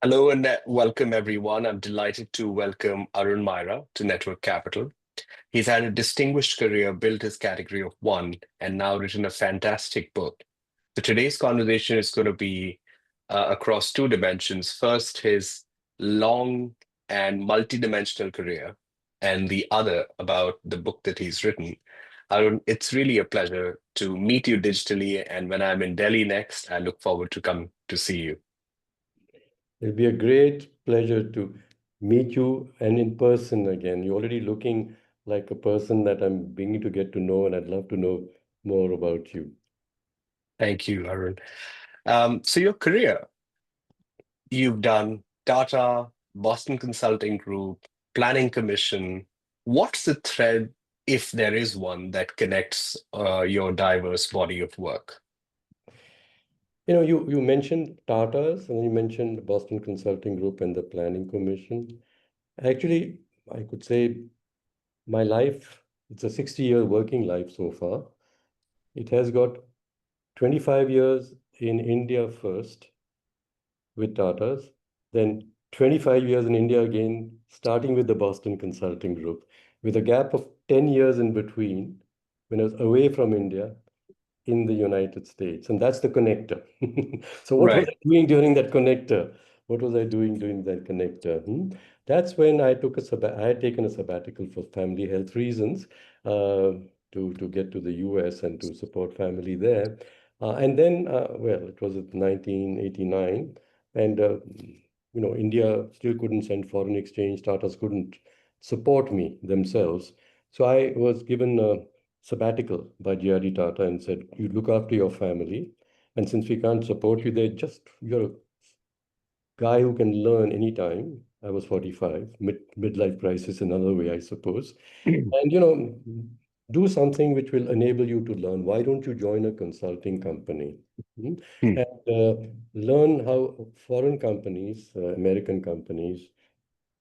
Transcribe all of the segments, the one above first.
Hello and welcome, everyone. I'm delighted to welcome Arun Maira to Network Capital. He's had a distinguished career, built his category of one, and now written a fantastic book. So today's conversation is going to be across two dimensions. First, his long and multidimensional career, and the other about the book that he's written. Arun, it's really a pleasure to meet you digitally, and when I'm in Delhi next, I look forward to come to see you. It'll be a great pleasure to meet you and in person again. You're already looking like a person that I'm beginning to get to know, and I'd love to know more about you. Thank you, Arun. So your career, you've done Tata, Boston Consulting Group, Planning Commission. What's the thread, if there is one, that connects your diverse body of work? You mentioned Tata's and you mentioned Boston Consulting Group and the Planning Commission. Actually, I could say my life, it's a 60-year working life so far. It has got 25 years in India first with Tata's, then 25 years in India again, starting with the Boston Consulting Group, with a gap of 10 years in between when I was away from India in the United States. And that's the connector. So what was Right. I doing during that connector? What was I doing during that connector? That's when I had taken a sabbatical for family health reasons to get to the US and to support family there. And then, well, it was in 1989, and India still couldn't send foreign exchange. Tatas couldn't support me themselves. So I was given a sabbatical by GRD Tata and said, you look after your family. And since we can't support you, you're a guy who can learn anytime. I was 45, midlife crisis, another way, I suppose. And, do something which will enable you to learn. Why don't you join a consulting company? Hmm? Hmm. And learn how foreign companies, American companies,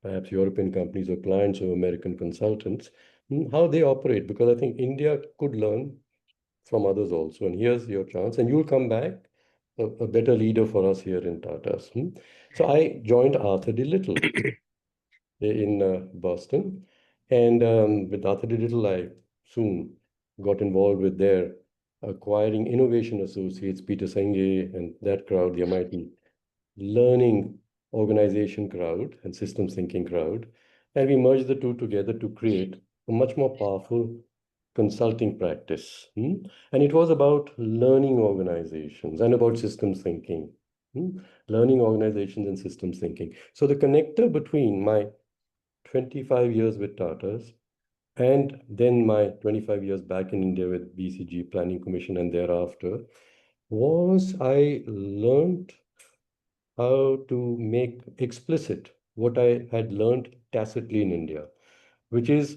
perhaps European companies or clients of American consultants, how they operate. Because I think India could learn from others also. And here's your chance. And you'll come back a better leader for us here in Tata's. So I joined Arthur D. Little in Boston. And with Arthur D. Little, I soon got involved with their acquiring innovation associates, Peter Senge and that crowd, the MIT learning organization crowd and systems thinking crowd. And we merged the two together to create a much more powerful consulting practice. And it was about learning organizations and about systems thinking. hmm? Learning organizations and systems thinking. So the connector between my 25 years with Tata's and then my 25 years back in India with BCG Planning Commission and thereafter was I learned how to make explicit what I had learned tacitly in India, which is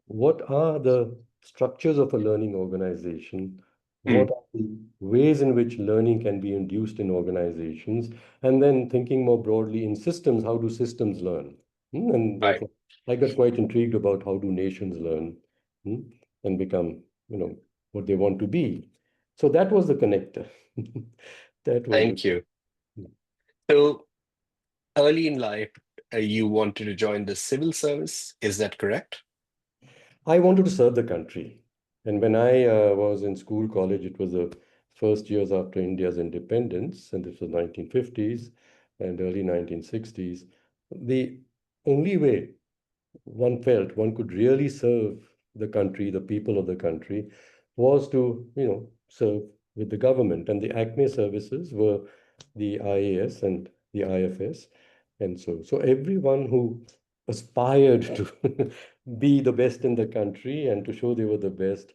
what are the structures of a learning organization? Hmm. What are the ways in which learning can be induced in organizations? And then thinking more broadly in systems, how do systems learn? And Right. therefore, I got quite intrigued about how do nations learn hmm, and become, what they want to be. So that was the connector. That was the. Thank you. So early in life, you wanted to join the civil service. Is that correct? I wanted to serve the country. And when I was in school, college, it was the first years after India's independence, and this was 1950s and early 1960s. The only way one felt one could really serve the country, the people of the country, was to, serve with the government. And the ACME services were the IAS and the IFS. And so everyone who aspired to be the best in the country and to show they were the best,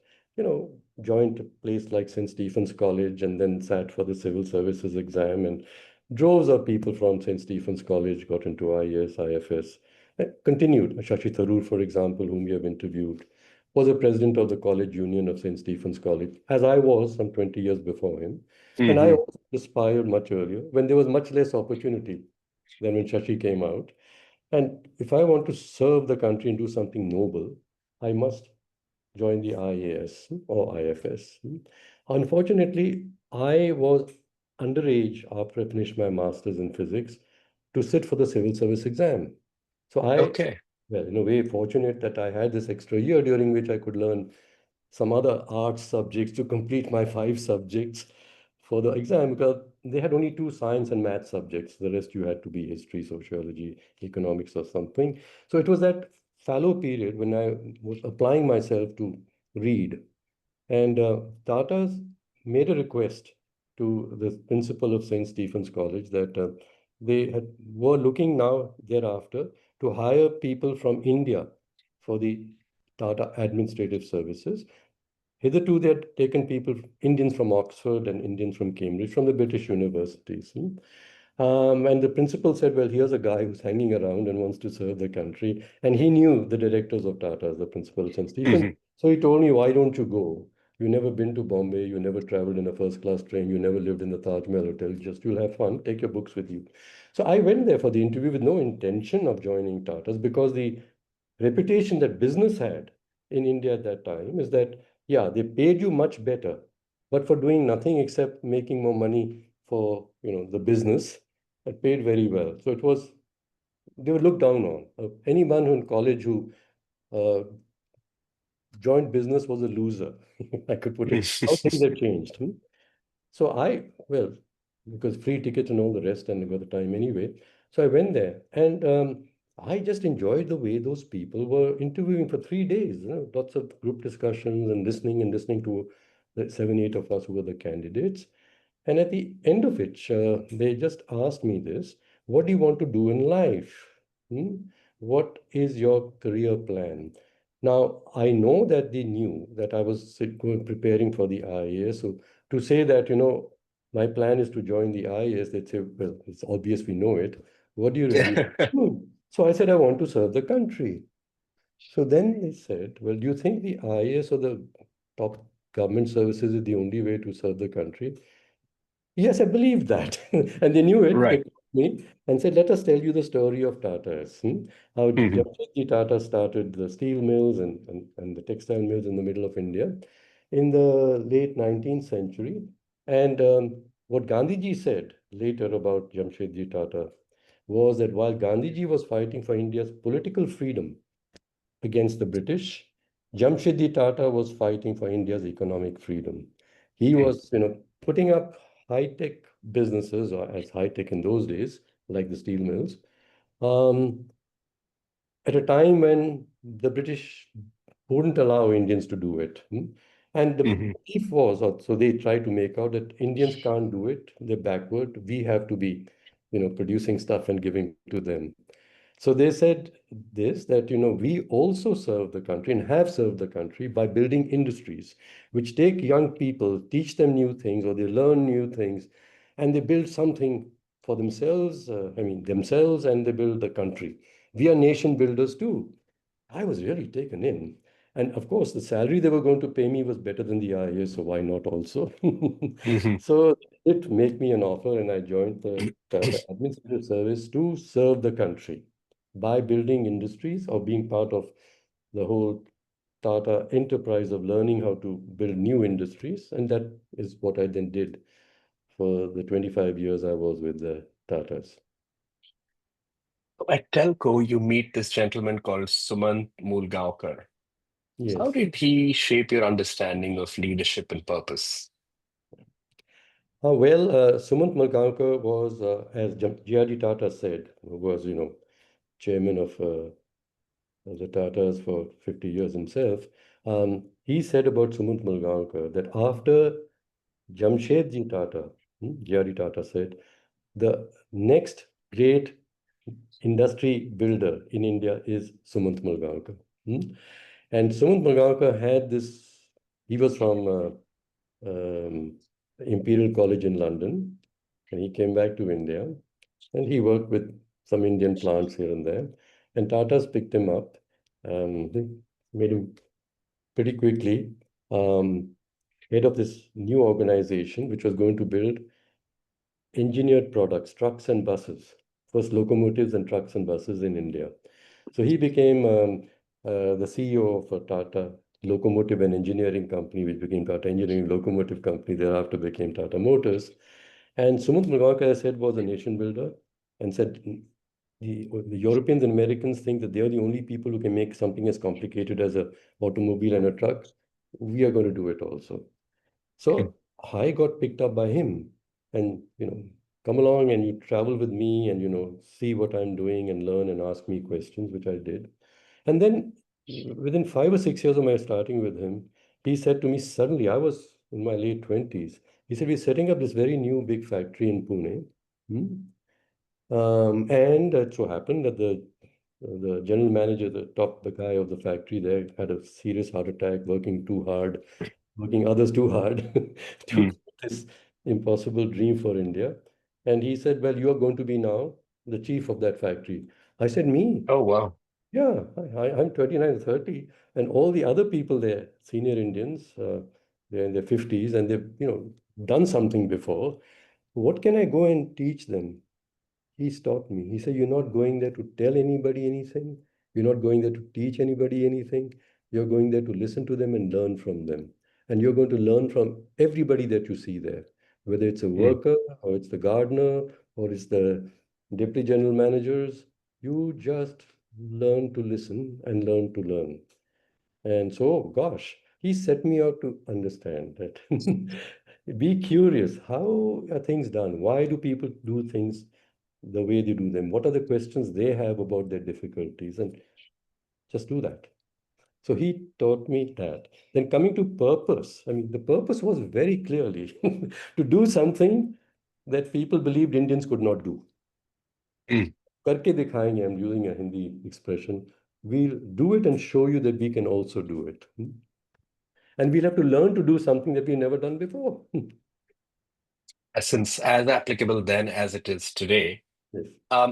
joined a place like St. Stephen's College and then sat for the civil services exam. And droves of people from St. Stephen's College got into IAS, IFS, continued. Shashi Tharoor, for example, whom we have interviewed, was a president of the College Union of St. Stephen's College, as I was some 20 years before him. And I Hmm. also aspired much earlier when there was much less opportunity than when Shashi came out. And if I want to serve the country and do something noble, I must join the IAS or IFS. Unfortunately, I was underage after I finished my master's in physics. to sit for the civil service exam. So Okay. well, in a way, fortunate that I had this extra year during which I could learn some other arts subjects to complete my 5 subjects for the exam, because they had only 2 science and math subjects. The rest you had to be history, sociology, economics, or something. So it was that fallow period when I was applying myself to read. And Tata's made a request to the principal of St. Stephen's College that were looking now thereafter to hire people from India for the Tata administrative services. Hitherto, they had taken people, Indians from Oxford and Indians from Cambridge, from the British universities. And the principal said, well, here's a guy who's hanging around and wants to serve the country. And he knew the directors of Tata, the principal of St. Stephen's. Mhm. So he told me, why don't you go? You never been to Bombay, you never traveled in a first class train, you never lived in the Taj Mahal Hotel, just you'll have fun, take your books with you. So I went there for the interview with no intention of joining Tata's, because the reputation that business had in India at that time is that, yeah, they paid you much better, but for doing nothing except making more money for, the business, it paid very well. So it was, they were looked down on. Anyone who in college who uh, joined business was a loser. I could put it. How things have changed. So well, because free tickets and all the rest, and I got the time anyway. So I went there, and I just enjoyed the way those people were interviewing for 3 days. Lots of group discussions and listening to the 7, 8 of us who were the candidates. And at the end of it, they just asked me this: what do you want to do in life? Hmm? What is your career plan? Now, I know that they knew that I was preparing for the IAS. So to say that, my plan is to join the IAS, they'd say, well, it's obvious we know it. What do you really do? So I said, I want to serve the country. So then they said, well, do you think the IAS or the top government services is the only way to serve the country? Yes, I believe that. And they knew it. They Right. called me and said, let us tell you the story of Tata's. How Mhm. Jamshedji Tata started the steel mills and the textile mills in the middle of India in the late 19th century. And what Gandhiji said later about Jamshedji Tata was that while Gandhiji was fighting for India's political freedom against the British, Jamshedji Tata was fighting for India's economic freedom. He Mhm. was, putting up high-tech businesses, or as high-tech in those days, like the steel mills, um, at a time when the British wouldn't allow Indians to do it. And the Mhm. belief was, or so they tried to make out, that Indians can't do it, they're backward, we have to be, producing stuff and giving to them. So they said this, that, we also serve the country and have served the country by building industries which take young people, teach them new things, or they learn new things, and they build something for themselves, themselves, and they build the country. We are nation builders too. I was really taken in. And of course, the salary they were going to pay me was better than the IAS, so why not also? Mhm. So it made me an offer, and I joined the Tata Administrative Service to serve the country by building industries or being part of the whole Tata enterprise of learning how to build new industries. And that is what I then did for the 25 years I was with the Tatas. At Telco, you meet this gentleman called Sumant Mulgaonkar. How Yes. did he shape your understanding of leadership and purpose? Sumant Malgaonkar was, as G.R.D. Tata said, was, chairman of the Tatas for 50 years himself. He said about Sumant Malgaonkar that after Jamshedji Tata, G.R.D. Tata said, the next great industry builder in India is Sumant Malgaonkar. And Sumant Malgaonkar had this, he was from Imperial College in London, and he came back to India, and he worked with some Indian plants here and there. And Tata's picked him up, they made him pretty quickly head of this new organization, which was going to build engineered products, trucks and buses, first locomotives and trucks and buses in India. So he became the CEO of a Tata Locomotive and Engineering Company, which became Tata Engineering Locomotive Company, thereafter became Tata Motors. And Sumant Mulgaonkar, as I said, was a nation builder. and said, the Europeans and Americans think that they're the only people who can make something as complicated as a automobile and a truck. We are going to do it also. Mm, So I got picked up by him and, come along and you travel with me and, see what I'm doing and learn and ask me questions, which I did. And then within 5 or 6 years of my starting with him, he said to me, suddenly, I was in my late 20s. He said, we're setting up this very new big factory in Pune. Hmm? And it so happened that the general manager, the guy of the factory there, had a serious heart attack, working too hard, working others too hard to mm. create this impossible dream for India. And he said, well, you are going to be now the chief of that factory. I said, me? Oh, wow. Yeah, I'm 29, 30, and all the other people there, senior Indians, they're in their 50s and they've, done something before. What can I go and teach them? He stopped me. He said, you're not going there to tell anybody anything. You're not going there to teach anybody anything. You're going there to listen to them and learn from them. And you're going to learn from everybody that you see there, whether it's a Mm. worker or it's the gardener or it's the deputy general managers. You just learn to listen and learn to learn. And so, gosh, he set me out to understand that. Be curious. How are things done? Why do people do things the way they do them? What are the questions they have about their difficulties? And just do that. So he taught me that. Then coming to purpose, I mean, the purpose was very clearly to do something that people believed Indians could not do. Mm. Karke dikhayenge, I'm using a Hindi expression. We'll do it and show you that we can also do it. And we'll have to learn to do something that we've never done before. Essence as applicable then as it is today. Yes.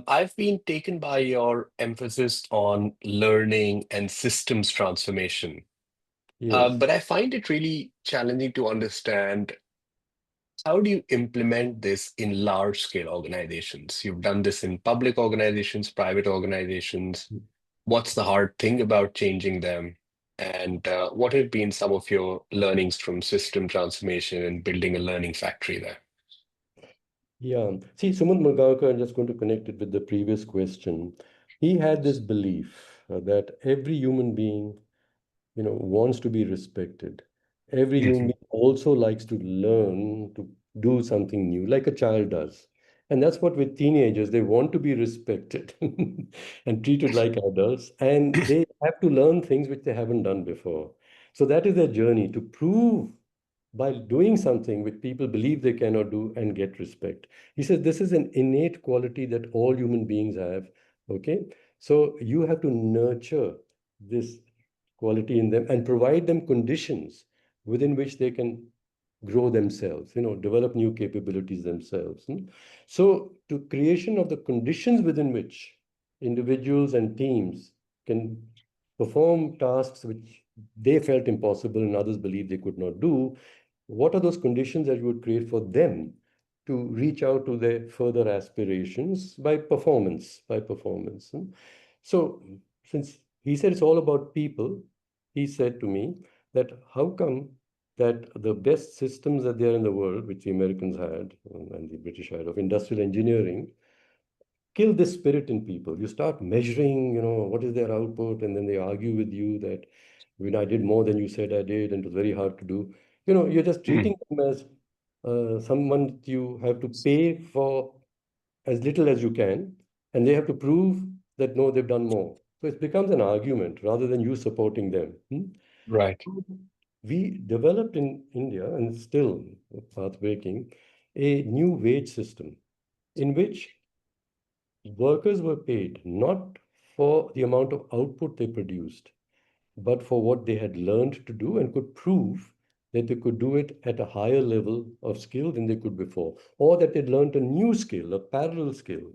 I've been taken by your emphasis on learning and systems transformation, Yes. but I find it really challenging to understand how do you implement this in large scale organizations? You've done this in public organizations, private organizations. What's the hard thing about changing them? And what have been some of your learnings from system transformation and building a learning factory there? Yeah. See, Sumant Murgaonkar, I'm just going to connect it with the previous question. He had this belief that every human being, wants to be respected. Every human Mhm. being also likes to learn to do something new, like a child does. And that's what with teenagers, they want to be respected and treated like adults, and they have to learn things which they haven't done before. So that is their journey to prove by doing something which people believe they cannot do and get respect. He says this is an innate quality that all human beings have. Okay. So you have to nurture this quality in them and provide them conditions within which they can grow themselves, develop new capabilities themselves. So to creation of the conditions within which individuals and teams can perform tasks which they felt impossible and others believed they could not do, what are those conditions that you would create for them to reach out to their further aspirations by performance. So since he said it's all about people, he said to me that how come that the best systems that there in the world, which the Americans had and the British had of industrial engineering, kill this spirit in people. You start measuring, what is their output, and then they argue with you that when I did more than you said I did, and it was very hard to do. You're just Mm. treating them as someone you have to pay for as little as you can, and they have to prove that no, they've done more. So it becomes an argument rather than you supporting them. Right. We developed in India, and it's still path-breaking, a new wage system in which workers were paid not for the amount of output they produced, but for what they had learned to do and could prove that they could do it at a higher level of skill than they could before, or that they'd learned a new skill, a parallel skill,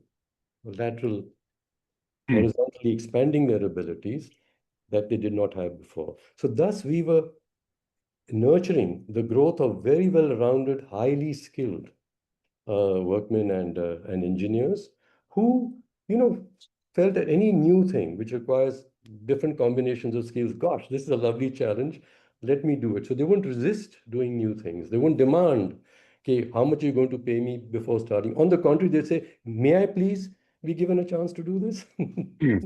lateral, Mm. horizontally expanding their abilities that they did not have before. So, thus, we were nurturing the growth of very well rounded, highly skilled workmen and engineers who, you know, felt that any new thing which requires different combinations of skills, gosh, this is a lovely challenge. Let me do it. So they won't resist doing new things. They won't demand, okay, how much are you going to pay me before starting? On the contrary, they say, may I please? we given a chance to do this? Hmm.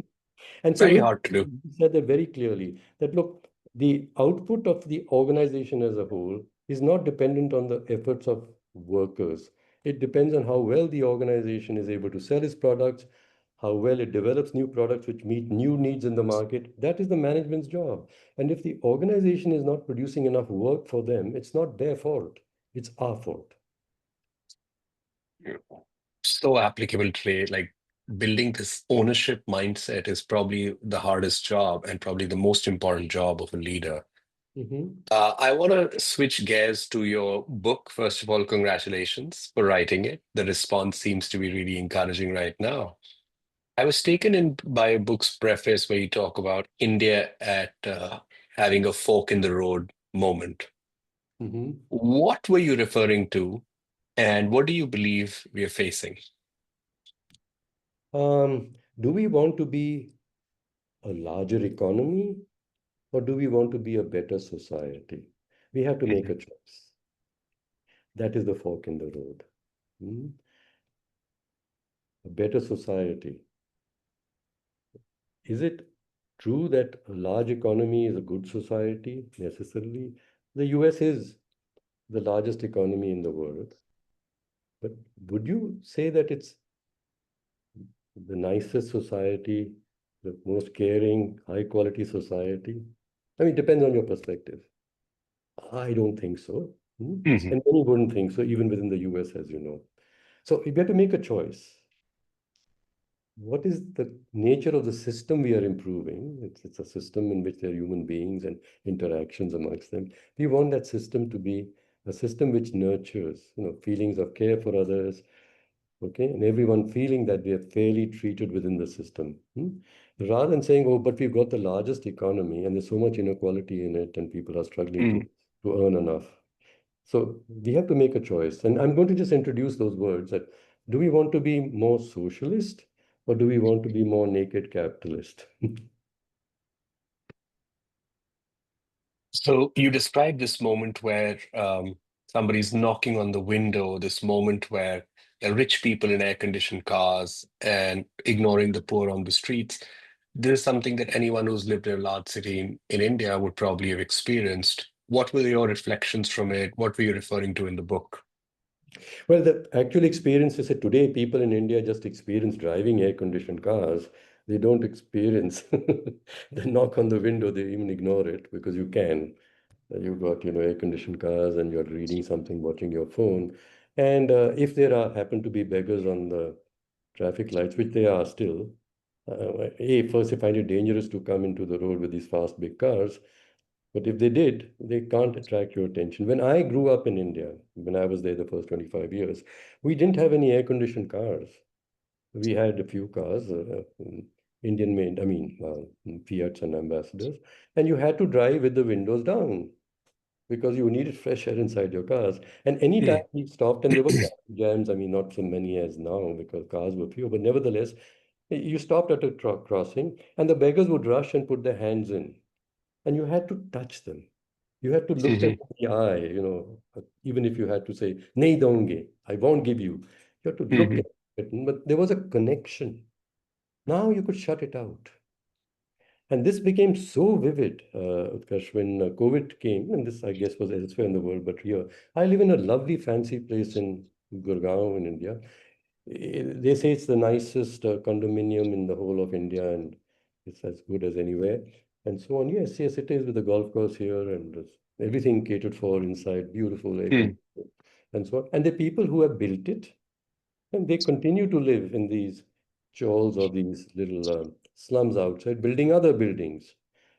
And so Very we hard to do. said that very clearly that look, the output of the organization as a whole is not dependent on the efforts of workers. It depends on how well the organization is able to sell its products, how well it develops new products which meet new needs in the market. That is the management's job. And if the organization is not producing enough work for them, it's not their fault, it's our fault. So applicable today. Like building this ownership mindset is probably the hardest job and probably the most important job of a leader. Mhm. I want to switch gears to your book. First of all, congratulations for writing it. The response seems to be really encouraging right now. I was taken in by a book's preface where you talk about India at having a fork in the road moment. Mhm. What were you referring to, and what do you believe we are facing? Do we want to be a larger economy or do we want to be a better society? We have to make Mhm. a choice. That is the fork in the road. Hmm? A better society. Is it true that a large economy is a good society necessarily? The US is the largest economy in the world. But would you say that it's the nicest society, the most caring, high quality society? I mean, it depends on your perspective. I don't think so. Hmm? Mhm. And many wouldn't think so, even within the US, as you know. So we have to make a choice. What is the nature of the system we are improving? It's a system in which there are human beings and interactions amongst them. We want that system to be a system which nurtures, feelings of care for others, okay, and everyone feeling that they are fairly treated within the system. Rather than saying, oh, but we've got the largest economy and there's so much inequality in it and people are struggling Mm. to earn enough. So we have to make a choice. And I'm going to just introduce those words that do we want to be more socialist or do we want to be more naked capitalist? So you described this moment where somebody's knocking on the window, this moment where there are rich people in air-conditioned cars and ignoring the poor on the streets. This is something that anyone who's lived in a large city in India would probably have experienced. What were your reflections from it? What were you referring to in the book? Well, the actual experience is that today people in India just experience driving air-conditioned cars. They don't experience the knock on the window. They even ignore it because you can. You've got, air-conditioned cars and you're reading something, watching your phone. And if there happen to be beggars on the traffic lights, which they are still, first, they find it dangerous to come into the road with these fast, big cars. But if they did, they can't attract your attention. When I grew up in India, when I was there the first 25 years, we didn't have any air-conditioned cars. We had a few cars, Indian made, I mean, Fiats and Ambassadors, and you had to drive with the windows down because you needed fresh air inside your cars. And anytime Mm. we stopped, and there were traffic jams, I mean, not so many as now because cars were few, but nevertheless, you stopped at a crossing, and the beggars would rush and put their hands in, and you had to touch them. You had to look them Mhm. in the eye, even if you had to say, Nahi donge, I won't give you. You had to look Mhm. at it, but there was a connection. Now you could shut it out. And this became so vivid, Utkarsh, when COVID came, and this, I guess, was elsewhere in the world, but here, I live in a lovely, fancy place in Gurgaon in India. They say it's the nicest condominium in the whole of India, and it's as good as anywhere, and so on. Yes, yes, it is with the golf course here, and everything catered for inside, beautiful air Mm. conditioning, and so on. And the people who have built it, and they continue to live in these chawls or these little slums outside, building other buildings.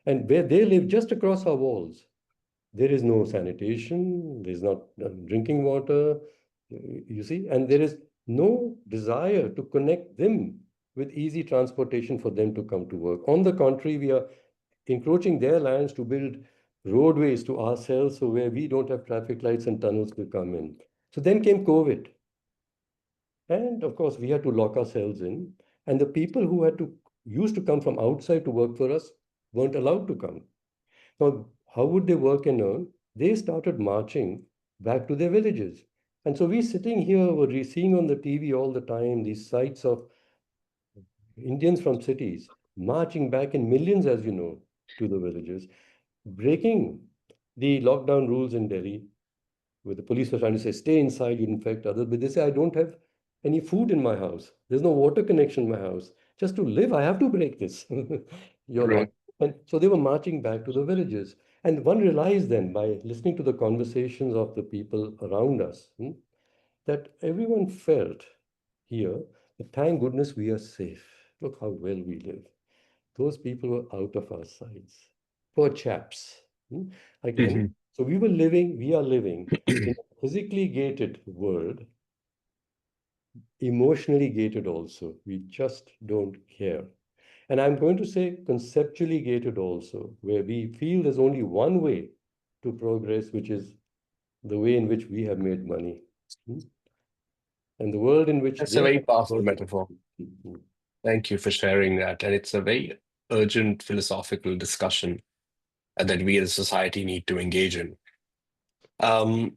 And where they live, just across our walls, there is no sanitation, there's not drinking water, you see, and there is no desire to connect them with easy transportation for them to come to work. On the contrary, we are encroaching their lands to build roadways to ourselves so where we don't have traffic lights and tunnels to come in. So then came COVID. And of course, we had to lock ourselves in. And the people who had to used to come from outside to work for us weren't allowed to come. Now, how would they work and earn? They started marching back to their villages. And so we sitting here were seeing on the TV all the time these sights of Indians from cities marching back in millions, as you know, to the villages, breaking the lockdown rules in Delhi, where the police were trying to say, stay inside, you infect others. But they say, I don't have any food in my house. There's no water connection in my house. Just to live, I have to break this. Your lock. Right. And so they were marching back to the villages. And one realized then by listening to the conversations of the people around us, that everyone felt here that thank goodness we are safe. Look how well we live. Those people were out of our sides. Poor chaps. Again, Mhm. so we are living in a physically gated world, emotionally gated also. We just don't care. And I'm going to say conceptually gated also, where we feel there's only one way to progress, which is the way in which we have made money. Hmm? And the world in which That's a they very have powerful progress. metaphor. Hmm. Thank you for sharing that. And it's a very urgent philosophical discussion that we as a society need to engage in. Um,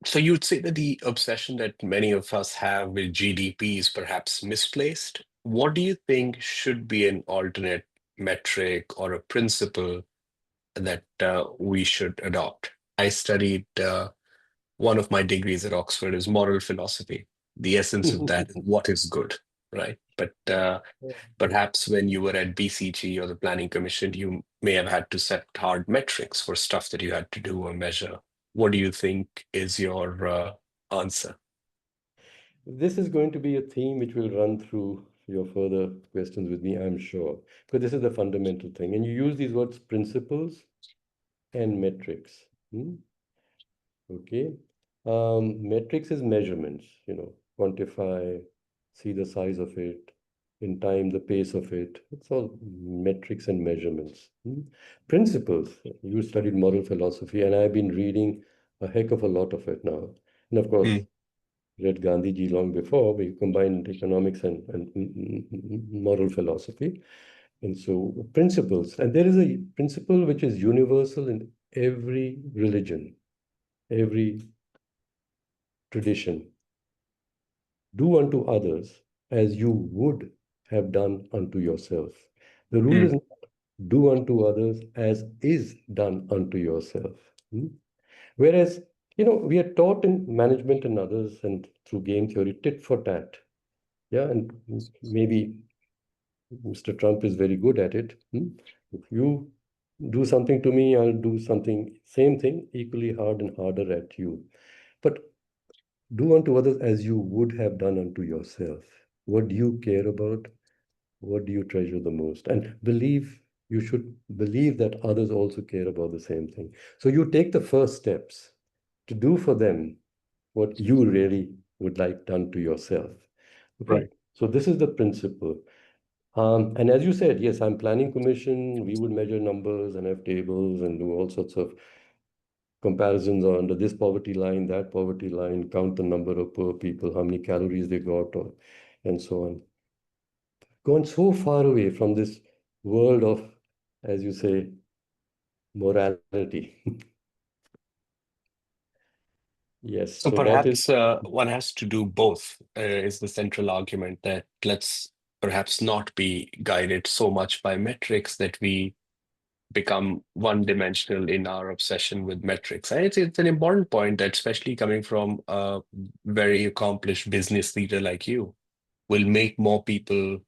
so you'd say that the obsession that many of us have with GDP is perhaps misplaced. What do you think should be an alternate metric or a principle that we should adopt? I studied one of my degrees at Oxford is moral philosophy. The essence of that is what is good, right? But Yes. perhaps when you were at BCG or the Planning Commission, you may have had to set hard metrics for stuff that you had to do or measure. What do you think is your answer? This is going to be a theme which will run through your further questions with me, I'm sure, because this is the fundamental thing. And you use these words principles and metrics. Okay. Metrics is measurements, quantify, see the size of it, in time, the pace of it. It's all metrics and measurements. Principles. You studied moral philosophy, and I've been reading a heck of a lot of it now. And of course, Mm, read Gandhiji long before. We combined economics and moral philosophy. And so principles. And there is a principle which is universal in every religion, every tradition. Do unto others as you would have done unto yourself. The rule is mm. not do unto others as is done unto yourself. Whereas, we are taught in management and others and through game theory, tit for tat. Yeah, and maybe Mr. Trump is very good at it. If you do something to me, I'll do something, same thing, equally hard and harder at you. But do unto others as you would have done unto yourself. What do you care about? What do you treasure the most? And you should believe that others also care about the same thing. So you take the first steps to do for them what you really would like done to yourself. Okay. Right. So this is the principle. And as you said, yes, I'm planning commission. We would measure numbers and have tables and do all sorts of comparisons under this poverty line, that poverty line, count the number of poor people, how many calories they got, and so on. Gone so far away from this world of, as you say, morality. Yes, So so that is, perhaps one has to do both, is the central argument that let's perhaps not be guided so much by metrics that we become one-dimensional in our obsession with metrics. And it's an important point that, especially coming from a very accomplished business leader like you, will make more people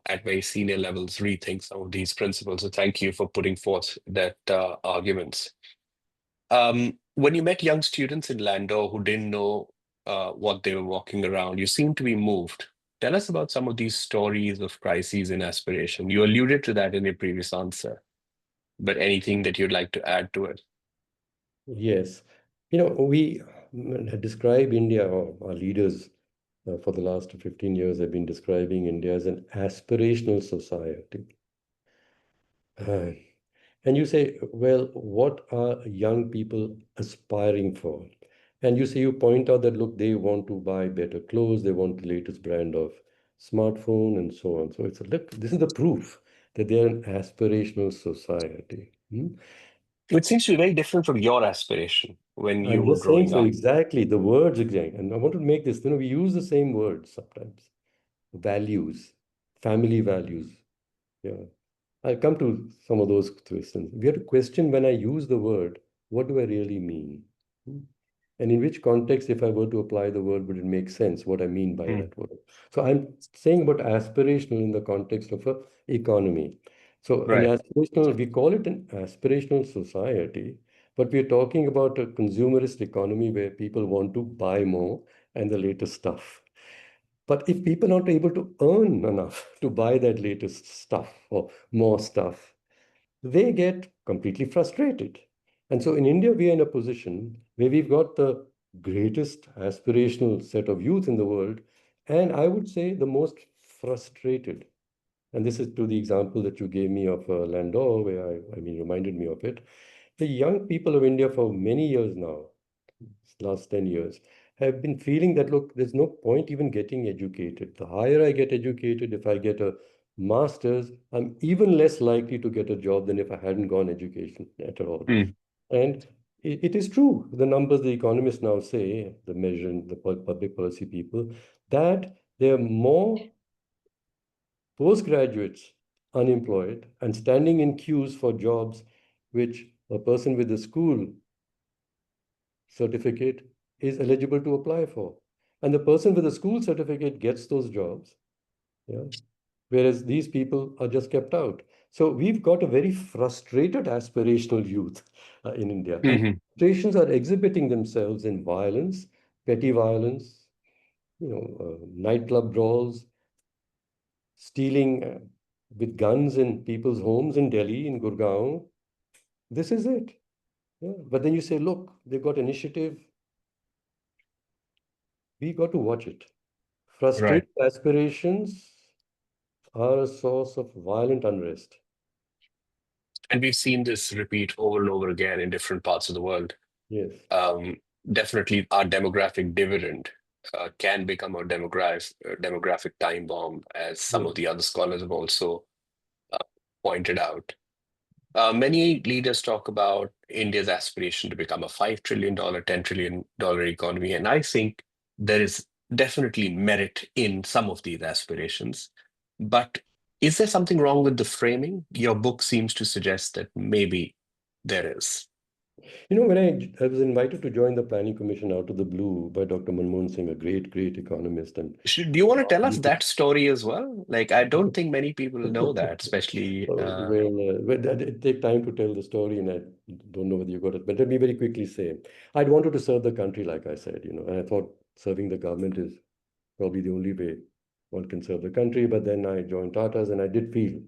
at very senior levels rethink some of these principles. So thank you for putting forth that arguments. When you met young students in Landor who didn't know what they were walking around, you seemed to be moved. Tell us about some of these stories of crises in aspiration. You alluded to that in your previous answer, but anything that you'd like to add to it? yes. We describe India, or our leaders for the last 15 years have been describing India as an aspirational society. Uh, And you say, well, what are young people aspiring for? And you point out that, look, they want to buy better clothes, they want the latest brand of smartphone, and so on. So look, this is the proof that they're an aspirational society. It seems to be very different from your aspiration when you I'm were just saying, growing so up. exactly the words exact. And I want to make this, we use the same words sometimes. Values. family values. Yeah. I'll come to some of those questions. We have to question when I use the word, what do I really mean? Hmm. And in which context, if I were to apply the word, would it make sense what I mean by Mm. that word? So I'm saying about aspirational in the context of a economy. So an Right. aspirational, we call it an aspirational society, but we're talking about a consumerist economy where people want to buy more and the latest stuff. But if people are not able to earn enough to buy that latest stuff or more stuff, they get completely frustrated. And so in India, we are in a position where we've got the greatest aspirational set of youth in the world, and I would say the most frustrated. And this is to the example that you gave me of Landau, where I mean, reminded me of it. The young people of India for many years now, last 10 years, have been feeling that, look, there's no point even getting educated. The higher I get educated, if I get a master's, I'm even less likely to get a job than if I hadn't gone education at all. Mm. And it is true. The numbers the economists now say, the measuring, the public policy people, that there are more postgraduates unemployed and standing in queues for jobs which a person with a school certificate is eligible to apply for. And the person with a school certificate gets those jobs, yeah, whereas these people are just kept out. So we've got a very frustrated aspirational youth in India. And Hmm. frustrations are exhibiting themselves in violence, petty violence, nightclub brawls, stealing with guns in people's homes in Delhi, in Gurgaon. This is it. Yeah. But then you say, look, they've got initiative. We got to watch it. Right. Frustrated aspirations are a source of violent unrest. And we've seen this repeat over and over again in different parts of the world. Yes. Um, Definitely, our demographic dividend can become a demographic time bomb, as some Yes. of the other scholars have also uh, pointed out. Many leaders talk about India's aspiration to become a $5 trillion, $10 trillion economy, and I think there is definitely merit in some of these aspirations. But is there something wrong with the framing? Your book seems to suggest that maybe there is. When I was invited to join the Planning Commission out of the blue by Dr. Manmohan Singh, a great, great economist, and Do you want to tell us that story as well? Like, I don't think many people know that, especially. It take time to tell the story, and I don't know whether you got it. But let me very quickly say, I'd wanted to serve the country, like I said, and I thought serving the government is probably the only way one can serve the country. But then I joined Tata's, and I did feel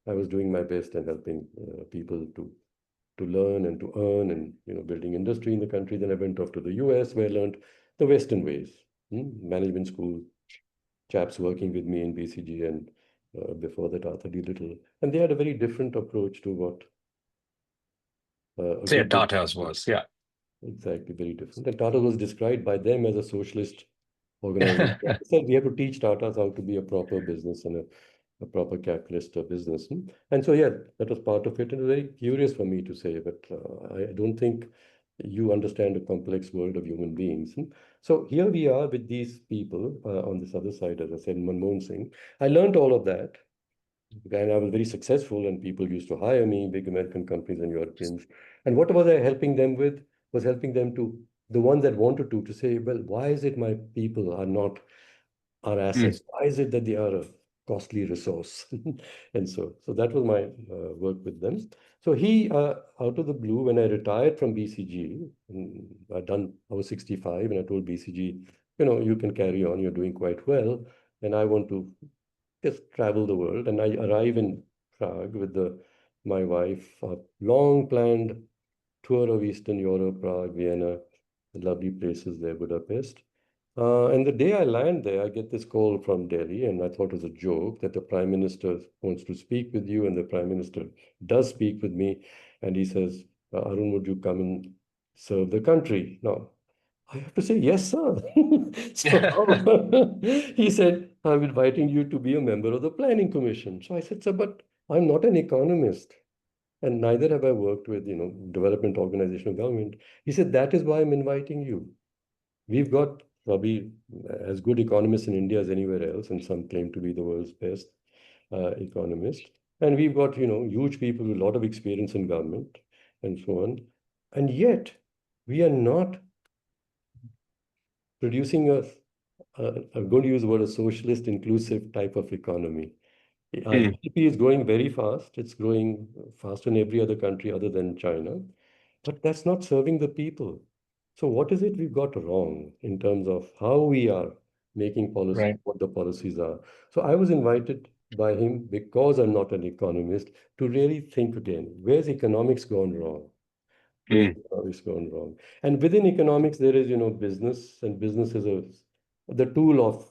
I was doing my best and helping people to learn and to earn, and building industry in the country. Then I went off to the US, where I learned the Western ways, management school, chaps working with me in BCG and before that Arthur D. Little. And they had a very different approach to what a Say good business Tata's is. was, yeah. Exactly, very different. And Tata was described by them as a socialist organization. They said we have to teach Tatas how to be a proper business and a proper capitalist business. And so, yeah, that was part of it. And it was very curious for me to say, but I don't think you understand the complex world of human beings. So here we are with these people on this other side, as I said, Manmohan Singh. I learned all of that. And I was very successful, and people used to hire me, big American companies and Europeans. And what was I helping them with? Was helping them to, the ones that wanted to say, well, why is it my people are not our Mm. assets? Why is it that they are a costly resource? And so that was my work with them. So out of the blue, when I retired from BCG, I was 65, and I told BCG, you can carry on, you're doing quite well, and I want to just travel the world. And I arrive in Prague with my wife, a long planned tour of Eastern Europe, Prague, Vienna, the lovely places there, Budapest. And the day I land there, I get this call from Delhi, and I thought it was a joke that the Prime Minister wants to speak with you, and the Prime Minister does speak with me, and he says, Arun, would you come and serve the country? Now, I have to say, yes, sir. So he said, I'm inviting you to be a member of the Planning Commission. So I said, sir, but I'm not an economist, and neither have I worked with, development organization of government. He said, that is why I'm inviting you. We've got probably as good economists in India as anywhere else, and some claim to be the world's best. economist. And we've got, huge people with a lot of experience in government and so on. And yet, we are not producing I'm going to use the word a socialist inclusive type of economy. Our Mm. GDP is growing very fast. It's growing faster in every other country other than China, but that's not serving the people. So what is it we've got wrong in terms of how we are making policy, Right. what the policies are? So I was invited by him because I'm not an economist to really think again, where's economics gone wrong? Where's Mm. economics gone wrong? And within economics, there is, business, and business is the tool of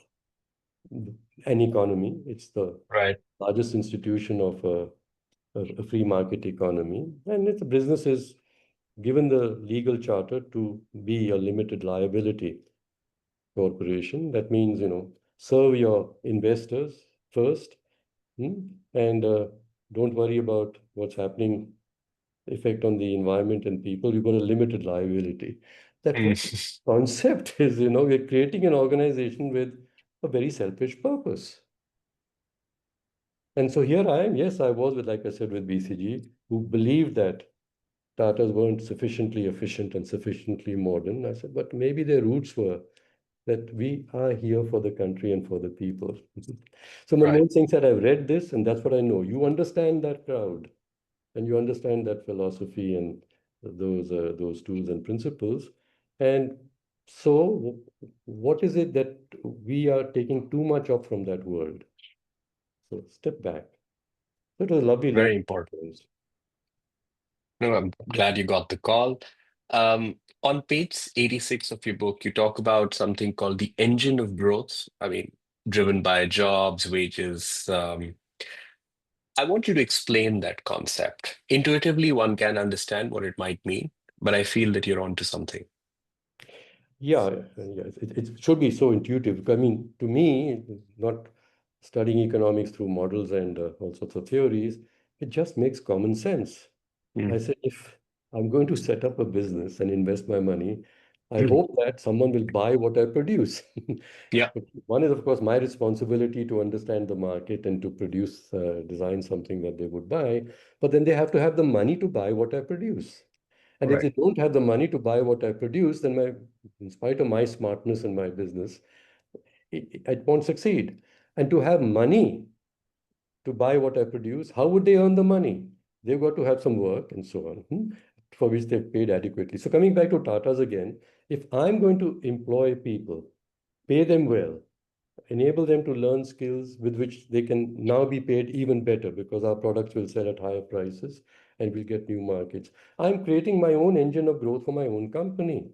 an economy. It's the Right. largest institution of a free market economy. And its business is given the legal charter to be a limited liability corporation. That means, serve your investors first, and don't worry about what's happening, effect on the environment and people. You've got a limited liability. That Mm. whole concept is, we're creating an organization with a very selfish purpose. And so here I am. Yes, I was with, like I said, with BCG, who believed that Tatas weren't sufficiently efficient and sufficiently modern. I said, but maybe their roots were that we are here for the country and for the people. So Right. Manmohan Singh said, I've read this and that's what I know. You understand that crowd and you understand that philosophy and those tools and principles. And so what is it that we are taking too much of from that world? So step back. So it was a lovely Very learning important. experience. No, I'm glad you got the call. On page 86 of your book, you talk about something called the engine of growth. I mean, driven by jobs, wages. I want you to explain that concept. Intuitively, one can understand what it might mean, but I feel that you're onto something. Yeah, yes, it should be so intuitive. I mean, to me, not studying economics through models and all sorts of theories, it just makes common sense. I Mm. say, if I'm going to set up a business and invest my money, I hope that someone will buy what I produce. Yeah, One is, of course, my responsibility to understand the market and to produce, design something that they would buy. But then they have to have the money to buy what I produce. And if right, they don't have the money to buy what I produce, then in spite of my smartness in my business, it won't succeed. And to have money to buy what I produce, how would they earn the money? They've got to have some work and so on, for which they've paid adequately. So coming back to Tata's again, if I'm going to employ people, pay them well, enable them to learn skills with which they can now be paid even better because our products will sell at higher prices and we'll get new markets. I'm creating my own engine of growth for my own company.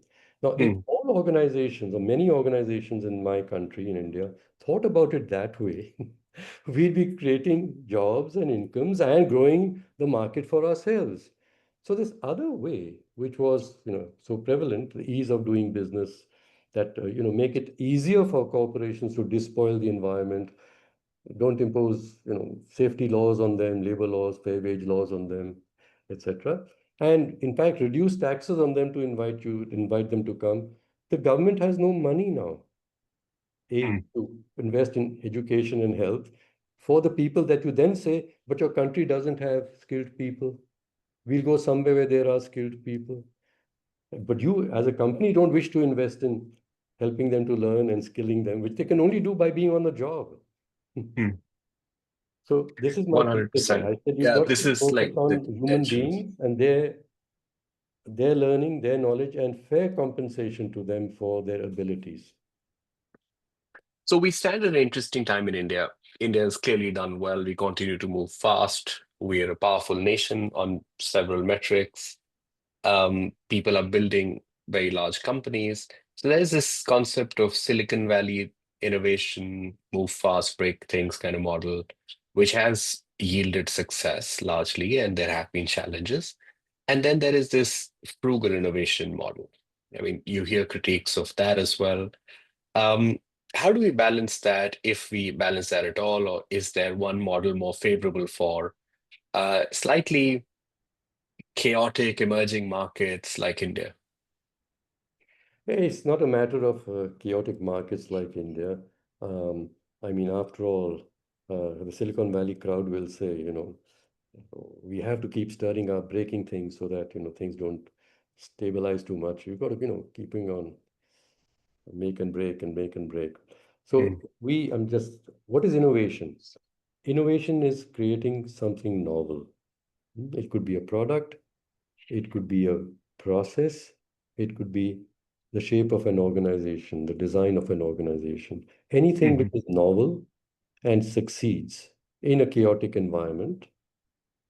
Now, if mm, all organizations or many organizations in my country, in India, thought about it that way, we'd be creating jobs and incomes and growing the market for ourselves. So this other way, which was, so prevalent, the ease of doing business, that make it easier for corporations to despoil the environment, don't impose safety laws on them, labor laws, fair wage laws on them, etc., and in fact reduce taxes on them to invite them to come. The government has no money now, mm, to invest in education and health for the people that you then say, but your country doesn't have skilled people. We'll go somewhere where there are skilled people. But you, as a company, don't wish to invest in helping them to learn and skilling them, which they can only do by being on the job. mm. So this is my take on that. 100%. I said you've Yeah, got this to is focus like the on human tension. beings and their learning, their knowledge, and fair compensation to them for their abilities. So we stand at an interesting time in India. India has clearly done well. We continue to move fast. We are a powerful nation on several metrics. People are building very large companies. So there's this concept of Silicon Valley innovation, move fast, break things kind of model, which has yielded success largely, and there have been challenges. And then there is this frugal innovation model. I mean, you hear critiques of that as well. Um, how do we balance that, if we balance that at all, or is there one model more favorable for slightly chaotic emerging markets like India? Hey, it's not a matter of chaotic markets like India. I mean, after all, The Silicon Valley crowd will say, we have to keep stirring up, breaking things so that, things don't stabilize too much. You've got to, keeping on make and break and make and break. Mm. So what is innovation? Innovation is creating something novel. It could be a product, it could be a process, it could be the shape of an organization, the design of an organization. Anything which Mhm. is novel and succeeds in a chaotic environment,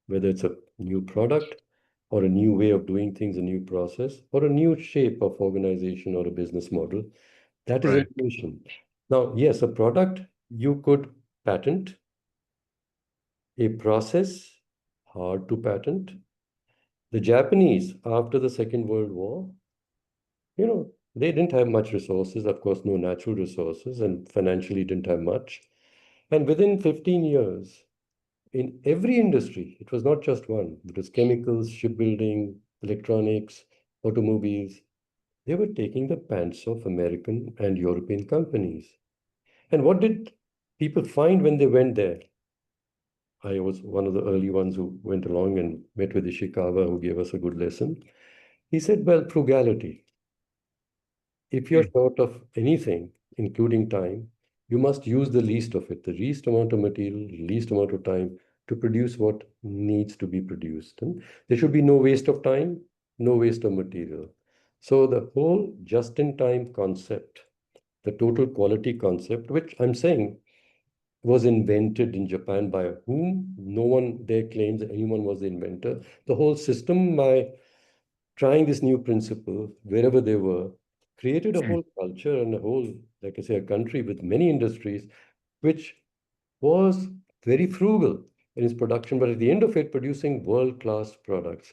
whether it's a new product or a new way of doing things, a new process, or a new shape of organization or a business model, that is Right. innovation. Now, yes, a product you could patent, a process, hard to patent. The Japanese, after the Second World War, they didn't have much resources, of course, no natural resources, and financially didn't have much. And within 15 years, in every industry, it was not just one, it was chemicals, shipbuilding, electronics, automobiles. They were taking the pants of American and European companies. And what did people find when they went there? I was one of the early ones who went along and met with Ishikawa, who gave us a good lesson. He said, well, frugality. If you're Mm. short of anything, including time, you must use the least of it, the least amount of material, least amount of time to produce what needs to be produced. And there should be no waste of time, no waste of material. So the whole just-in-time concept, the total quality concept, which I'm saying was invented in Japan by whom? No one there claims that anyone was the inventor. The whole system, by trying this new principle wherever they were, created a Mm. whole culture and a whole, like I say, a country with many industries, which was very frugal in its production, but at the end of it, producing world-class products,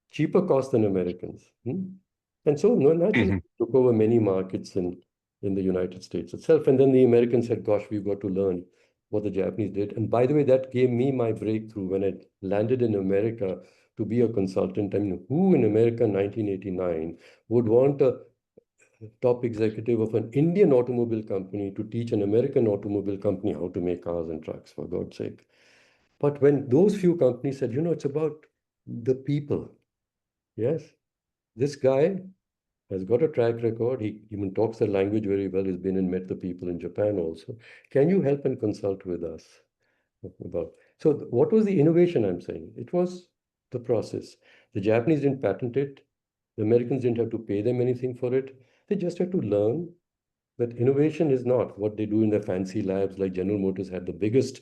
cheaper cost than Americans. And so, no, naturally, Mhm. took over many markets in the United States itself. And then the Americans said, gosh, we've got to learn what the Japanese did. And by the way, that gave me my breakthrough when I landed in America to be a consultant. I mean, who in America in 1989 would want a top executive of an Indian automobile company to teach an American automobile company how to make cars and trucks, for God's sake? But when those few companies said, it's about the people, yes, this guy has got a track record. He even talks the language very well. He's been and met the people in Japan also. Can you help and consult with us about? So, what was the innovation I'm saying? It was the process. The Japanese didn't patent it. The Americans didn't have to pay them anything for it. They just had to learn that innovation is not what they do in their fancy labs, like General Motors had the biggest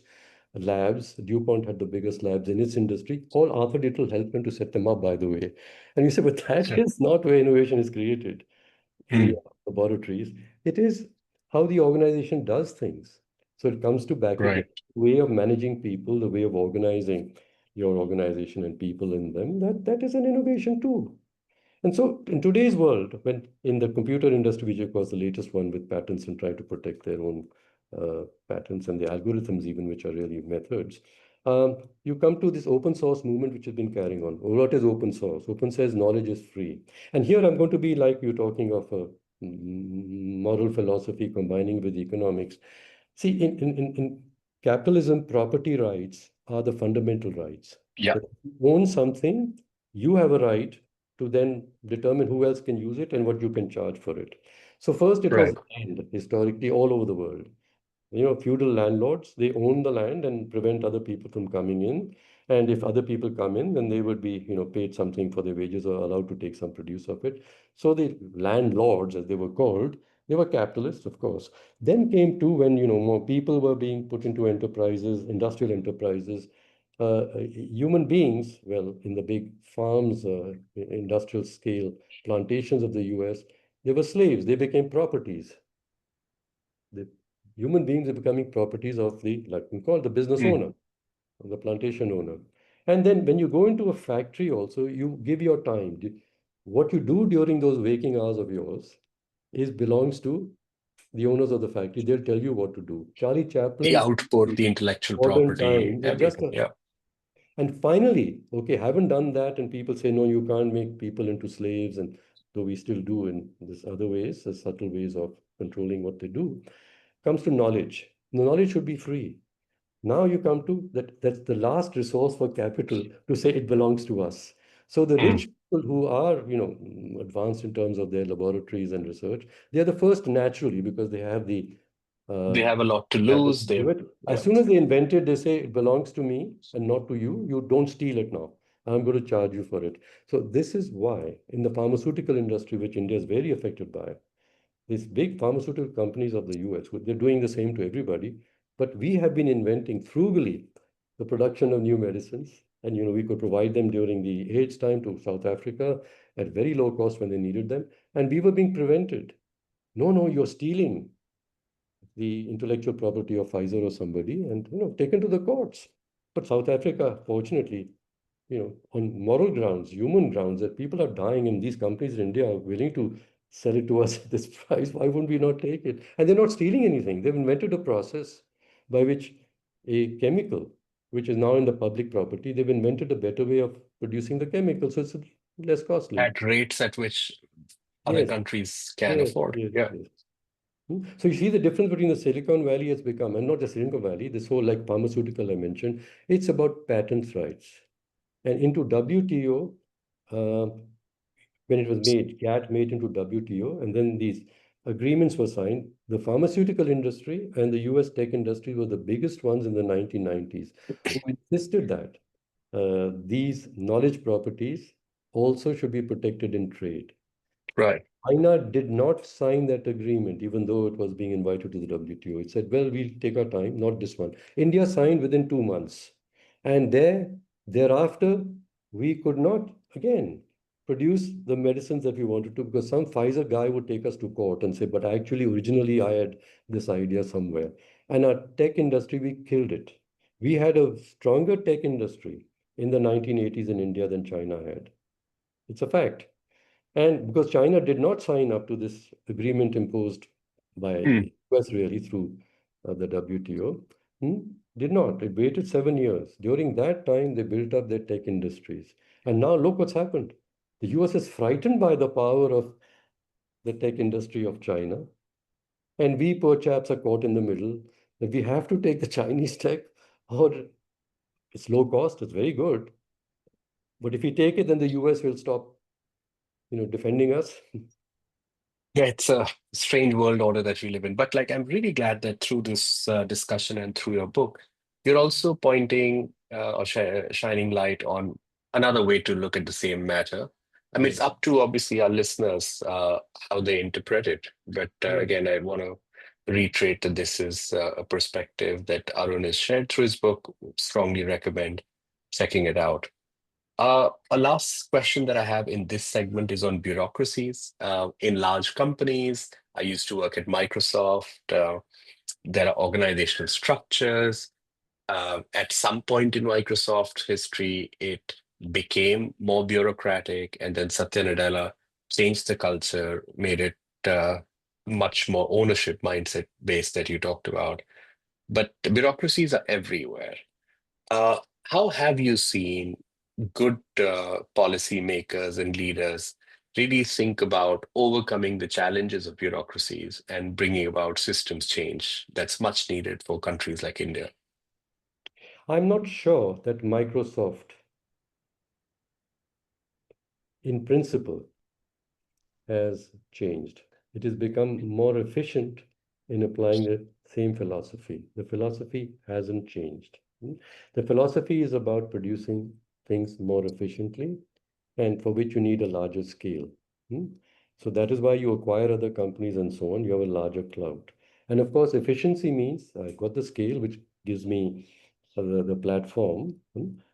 labs, DuPont had the biggest labs in its industry. All Arthur Little helped them to set them up, by the way. And you say, but that Sure. is not where innovation is created in Mm. your laboratories. It is how the organization does things. So it comes to back again, Right. way of managing people, the way of organizing your organization and people in them. That is an innovation too. And so in today's world, when in the computer industry, which of course the latest one with patents and try to protect their own patents and the algorithms even, which are really methods, you come to this open source movement, which has been carrying on. What is open source? Open says knowledge is free. And here I'm going to be like you talking of a moral philosophy combining with economics. See, in capitalism, property rights are the fundamental rights. Yeah. That if you own something, you have a right to then determine who else can use it and what you can charge for it. So first it was Right. land historically all over the world. Feudal landlords, they own the land and prevent other people from coming in. And if other people come in, then they would be, paid something for their wages or allowed to take some produce of it. So the landlords, as they were called, they were capitalists, of course. Then came to when, more people were being put into enterprises, industrial enterprises. Human beings, well, in the big farms, industrial scale plantations of the US, they were slaves. They became properties. The human beings are becoming properties of the, like we call the business Mm. owner, or the plantation owner. And then when you go into a factory also, you give your time. What you do during those waking hours of yours is belongs to the owners of the factory. They'll tell you what to do. Charlie The Chaplin's output, the intellectual modern property, times is just everything. a, Yeah. and finally, okay, haven't done that, and people say, no, you can't make people into slaves, and though we still do in this other ways, the subtle ways of controlling what they do, comes to knowledge. The knowledge should be free. Now you come to that, that's the last resource for capital to say it belongs to us. So the Mm. rich people who are, advanced in terms of their laboratories and research, they are the first naturally because they have the uh, They have a lot to capital lose. to do They, it. As yeah, soon as they invent it, they say it belongs to me and not to you. You don't steal it now. I'm going to charge you for it. So this is why in the pharmaceutical industry, which India is very affected by, these big pharmaceutical companies of the US, they're doing the same to everybody. But we have been inventing frugally the production of new medicines. And we could provide them during the AIDS time to South Africa at very low cost when they needed them. And we were being prevented. No, no, you're stealing the intellectual property of Pfizer or somebody and taken to the courts. But South Africa, fortunately, on moral grounds, human grounds, that people are dying and these companies in India are willing to sell it to us at this price. Why wouldn't we not take it? And they're not stealing anything. They've invented a process by which a chemical, which is now in the public property, they've invented a better way of producing the chemical, so it's less costly. at rates at which other Yes, countries can yes, afford. yes, Yeah. yes. So you see the difference between the Silicon Valley has become, and not just Silicon Valley, this whole like pharmaceutical I mentioned, it's about patents rights. And into WTO, uh, when it was made, GATT made into WTO, and then these agreements were signed. The pharmaceutical industry and the US tech industry were the biggest ones in the 1990s who insisted that these knowledge properties also should be protected in trade. Right. China did not sign that agreement, even though it was being invited to the WTO. It said, well, we'll take our time, not this one. India signed within 2 months. And thereafter, we could not, again, produce the medicines that we wanted to because some Pfizer guy would take us to court and say, but actually, originally, I had this idea somewhere. And our tech industry, we killed it. We had a stronger tech industry in the 1980s in India than China had. It's a fact. And because China did not sign up to this agreement imposed by Mm. US really through the WTO, hmm, did not. It waited 7 years. During that time, they built up their tech industries. And now look what's happened. The US is frightened by the power of the tech industry of China. And we poor chaps are caught in the middle that we have to take the Chinese tech or it's low cost, it's very good. But if we take it, then the US will stop, defending us. Yeah, it's a strange world order that we live in. But like, I'm really glad that through this discussion and through your book, you're also pointing or shining light on another way to look at the same matter. I mean, it's Yes, up to obviously our listeners how they interpret it. But yes. again, I want to reiterate that this is a perspective that Arun has shared through his book. Strongly recommend checking it out. A last question that I have in this segment is on bureaucracies. In large companies, I used to work at Microsoft. There are organizational structures. At some point in Microsoft history, it became more bureaucratic, and then Satya Nadella changed the culture, made it uh, much more ownership mindset based that you talked about. But the bureaucracies are everywhere. Uh, how have you seen good policymakers and leaders really think about overcoming the challenges of bureaucracies and bringing about systems change that's much needed for countries like India? I'm not sure that Microsoft, in principle, has changed. It has become more efficient in applying the same philosophy. The philosophy hasn't changed. The philosophy is about producing things more efficiently and for which you need a larger scale. Hmm? So that is why you acquire other companies and so on. You have a larger cloud. And of course, efficiency means I've got the scale, which gives me the platform,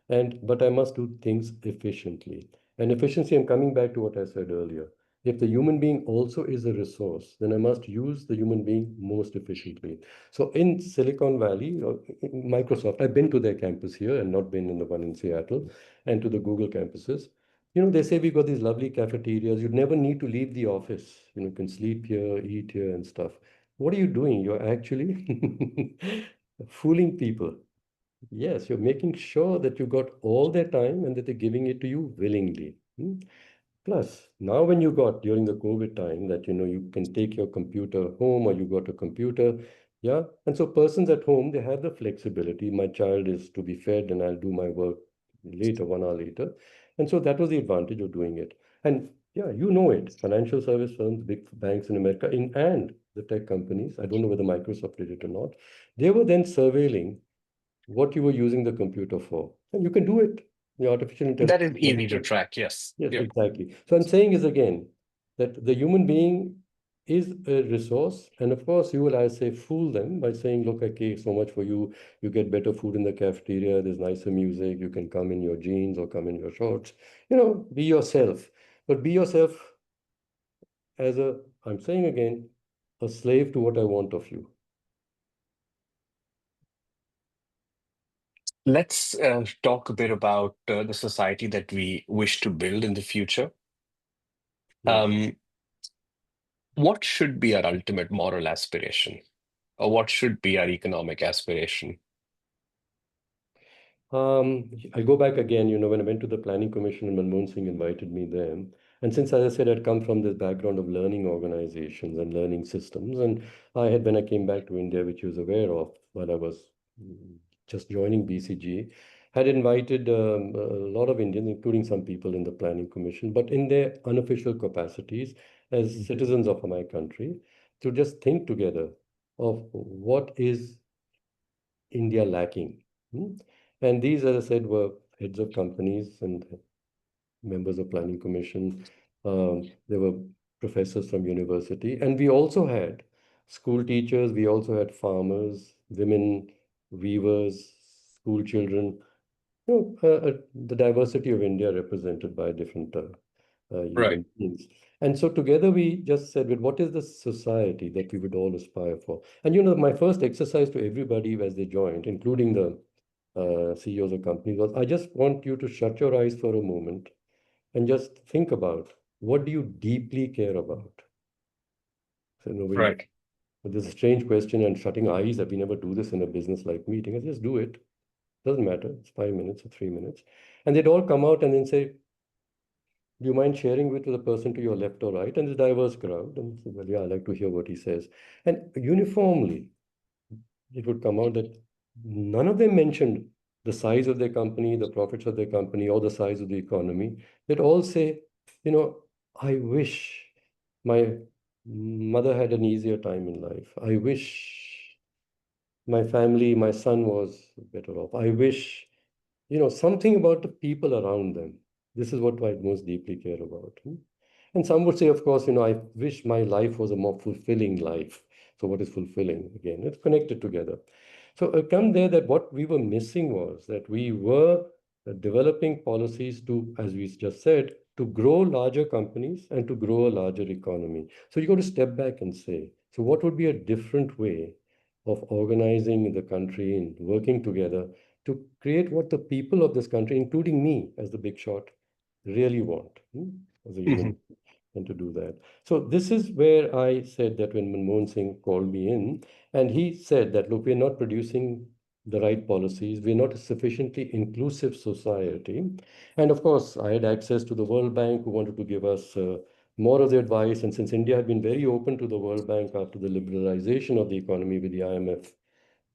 and but I must do things efficiently. And efficiency, I'm coming back to what I said earlier. If the human being also is a resource, then I must use the human being most efficiently. So in Silicon Valley, or in Microsoft, I've been to their campus here and not been in the one in Seattle, and to the Google campuses. They say we've got these lovely cafeterias. You never need to leave the office. You can sleep here, eat here, and stuff. What are you doing? You're actually fooling people. Yes, you're making sure that you got all their time and that they're giving it to you willingly. Plus, now when you got during the COVID time that you can take your computer home or you got a computer, yeah. And so persons at home, they have the flexibility. My child is to be fed and I'll do my work later, 1 hour later. And so that was the advantage of doing it. And yeah, you know it. Financial service firms, big banks in America, and the tech companies, I don't know whether Microsoft did it or not, they were then surveilling what you were using the computer for. And you can do it. The artificial That is intelligence. easy to track. Yes. Yes, Yep. exactly. So I'm saying is again that the human being is a resource, and of course you will, I say, fool them by saying, "Look, I care so much for you. You get better food in the cafeteria. There's nicer music. You can come in your jeans or come in your shorts. Be yourself, but be yourself as a. I'm saying again, a slave to what I want of you." Let's talk a bit about the society that we wish to build in the future. Yes. Um, what should be our ultimate moral aspiration, or what should be our economic aspiration? I go back again, when I went to the Planning Commission and Manmohan Singh invited me there. And since, as I said, I'd come from this background of learning organizations and learning systems, and I had, when I came back to India, which you was aware of while I was just joining BCG, had invited a lot of Indians, including some people in the Planning Commission, but in their unofficial capacities as citizens of my country, to just think together of what is India lacking. Hmm? And these, as I said, were heads of companies and members of planning commission. There were professors from university, and we also had school teachers. We also had farmers, women, weavers, school children. The diversity of India represented by different Right. human beings. And so together we just said, well, what is the society that we would all aspire for? And my first exercise to everybody as they joined, including the CEOs of companies, was I just want you to shut your eyes for a moment and just think about what do you deeply care about? So, Right. this is a strange question and shutting eyes that we never do this in a business like meeting. I just do it. Doesn't matter. It's 5 minutes or 3 minutes. And they'd all come out and then say, do you mind sharing with the person to your left or right? And it's a diverse crowd. And say, well, yeah, I like to hear what he says. And uniformly, it would come out that none of them mentioned the size of their company, the profits of their company, or the size of the economy. They'd all say, I wish my mother had an easier time in life. I wish my family, my son was better off. I wish something about the people around them. This is what I most deeply care about. And some would say, of course, I wish my life was a more fulfilling life. So, what is fulfilling? Again, it's connected together. So, I come there that what we were missing was that we were developing policies to, as we just said, to grow larger companies and to grow a larger economy. So, you got to step back and say, so what would be a different way of organizing the country and working together to create what the people of this country, including me as the big shot, really want as a human Mhm. being, and to do that. So this is where I said that when Manmohan Singh called me in, and he said that, look, we're not producing the right policies, we're not a sufficiently inclusive society. And of course, I had access to the World Bank, who wanted to give us more of the advice. And since India had been very open to the World Bank after the liberalization of the economy with the IMF,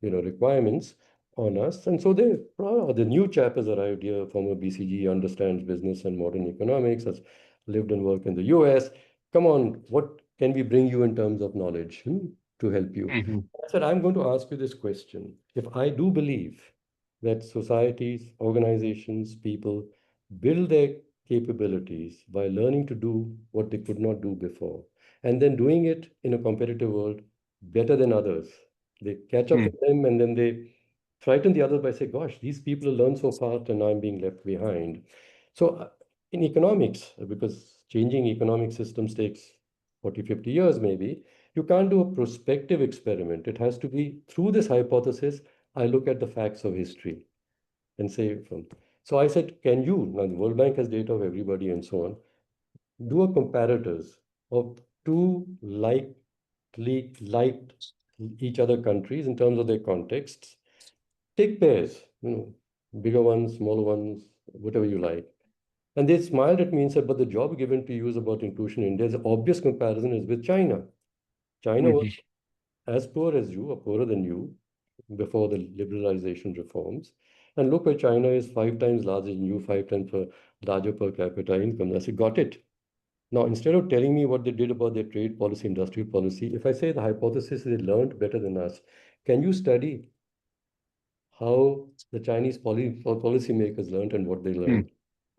requirements on us. And so the new chap has arrived here, former BCG, understands business and modern economics, has lived and worked in the US. Come on, what can we bring you in terms of knowledge to help you? Mhm. I said, I'm going to ask you this question. If I do believe that societies, organizations, people build their capabilities by learning to do what they could not do before, and then doing it in a competitive world better than others, they catch up Mm. with them and then they frighten the others by saying, gosh, these people learn so fast and I'm being left behind. So in economics, because changing economic systems takes 40, 50 years maybe, you can't do a prospective experiment. It has to be through this hypothesis. I look at the facts of history and say, so I said, can you, now the World Bank has data of everybody and so on, do a comparators of two liked each other countries in terms of their contexts. Take pairs, bigger ones, smaller ones, whatever you like, And they smiled at me and said, but the job given to you is about inclusion in India. The obvious comparison is with China. China was Mhm. as poor as you, or poorer than you, before the liberalization reforms. And look where China is 5 times larger than you, 5 times larger per capita income. I said, got it. Now, instead of telling me what they did about their trade policy, industrial policy, if I say the hypothesis is they learned better than us, can you study how the Chinese policymakers learned and what they Hmm. learned?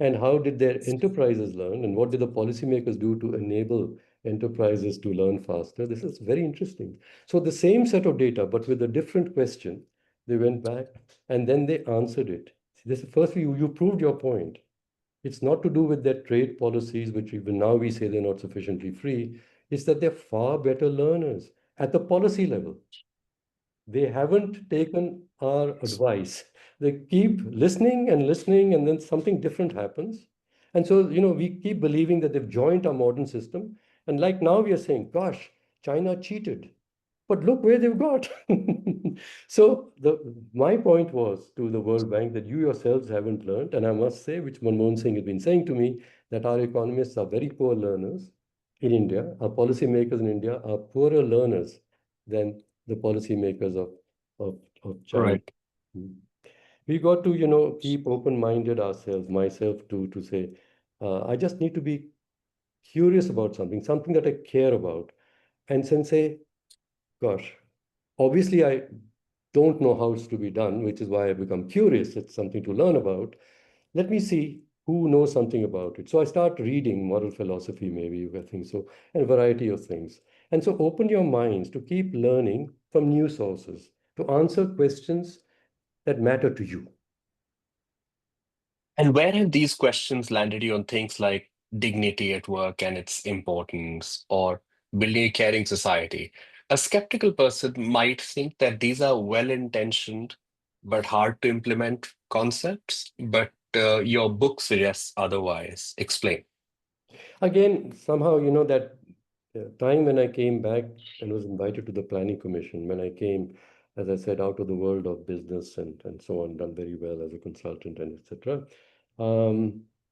And how did their enterprises learn? And what did the policymakers do to enable enterprises to learn faster? This is very interesting. So the same set of data, but with a different question, they went back and then they answered it. This first you proved your point. It's not to do with their trade policies, which even now we say they're not sufficiently free. It's that they're far better learners at the policy level. They haven't taken our advice. They keep listening and listening, and then something different happens. And so, we keep believing that they've joined our modern system. And like now we are saying, gosh, China cheated. But look where they've got. So my point was to the World Bank that you yourselves haven't learned, and I must say, which Manmohan Singh has been saying to me, that our economists are very poor learners in India. Our policymakers in India are poorer learners than the policymakers of China. Right. Mm. We got to, keep open-minded ourselves, myself to say, I just need to be curious about something that I care about, and then say, gosh, obviously I don't know how it's to be done, which is why I become curious. It's something to learn about. Let me see who knows something about it. So I start reading moral philosophy, maybe, I think so, and a variety of things. And so open your minds to keep learning from new sources, to answer questions that matter to you. And where have these questions landed you on things like dignity at work and its importance, or building a caring society? A skeptical person might think that these are well-intentioned but hard to implement concepts, but your book suggests otherwise. Explain. Again, somehow, that time when I came back and was invited to the Planning Commission, when I came, as I said, out of the world of business and so on, done very well as a consultant and etc.